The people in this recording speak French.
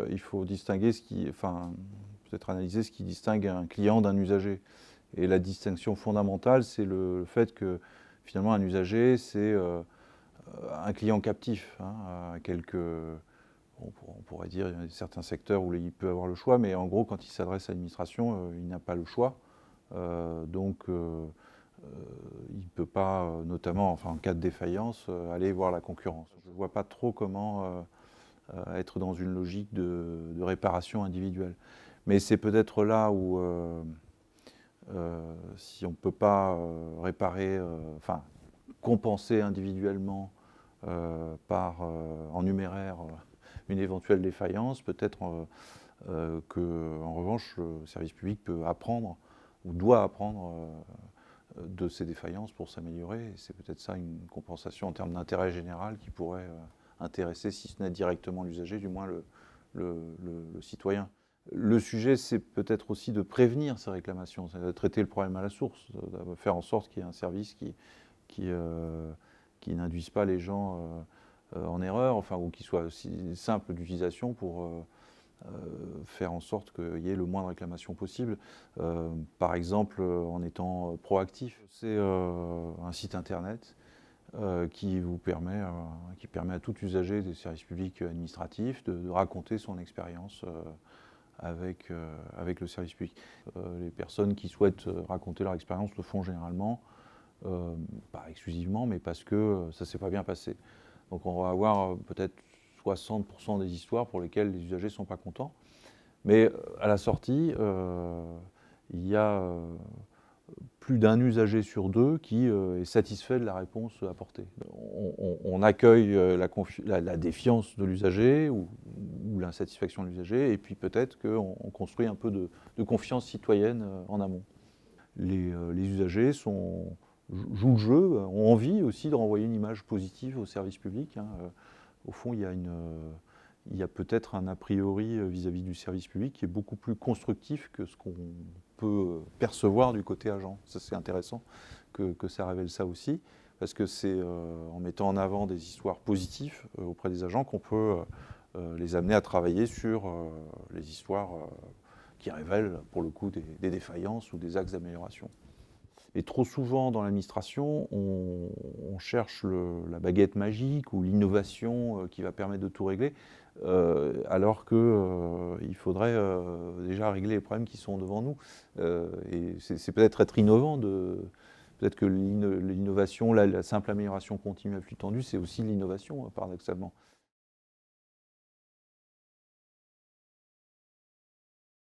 Il faut distinguer peut-être analyser ce qui distingue un client d'un usager. Et la distinction fondamentale, c'est le fait que finalement un usager, c'est un client captif. À on pourrait dire, il y a certains secteurs où il peut avoir le choix, mais en gros, quand il s'adresse à l'administration, il n'a pas le choix. Donc, il ne peut pas, notamment en cas de défaillance, aller voir la concurrence. Je ne vois pas trop comment être dans une logique de réparation individuelle. Mais c'est peut-être là où, si on ne peut pas réparer, compenser individuellement en numéraire une éventuelle défaillance, peut-être qu'en revanche, le service public peut apprendre ou doit apprendre de ces défaillances pour s'améliorer. C'est peut-être ça une compensation en termes d'intérêt général qui pourrait intéresser, si ce n'est directement l'usager, du moins le citoyen. Le sujet, c'est peut-être aussi de prévenir ces réclamations, c'est de traiter le problème à la source, de faire en sorte qu'il y ait un service qui n'induise pas les gens en erreur, ou qui soit aussi simple d'utilisation pour faire en sorte qu'il y ait le moins de réclamations possible. Par exemple, en étant proactif. C'est un site internet qui permet à tout usager des services publics administratifs de raconter son expérience avec le service public. Les personnes qui souhaitent raconter leur expérience le font généralement, pas exclusivement, mais parce que ça ne s'est pas bien passé. Donc on va avoir peut-être 60% des histoires pour lesquelles les usagers ne sont pas contents. Mais à la sortie, il y a plus d'un usager sur deux qui est satisfait de la réponse apportée. On accueille la défiance de l'usager ou l'insatisfaction de l'usager, et puis peut-être qu'on construit un peu de confiance citoyenne en amont. Les usagers jouent le jeu, ont envie aussi de renvoyer une image positive au service public. Au fond, il y a peut-être un a priori vis-à-vis du service public qui est beaucoup plus constructif que ce qu'on peut percevoir du côté agent. Ça, c'est intéressant que ça révèle ça aussi, parce que c'est en mettant en avant des histoires positives auprès des agents qu'on peut les amener à travailler sur les histoires qui révèlent pour le coup des défaillances ou des axes d'amélioration. Et trop souvent dans l'administration, on cherche la baguette magique ou l'innovation qui va permettre de tout régler, alors qu'il faudrait déjà régler les problèmes qui sont devant nous. Et c'est peut-être être innovant, peut-être que l'innovation, la simple amélioration continue à flux tendu, c'est aussi l'innovation, paradoxalement.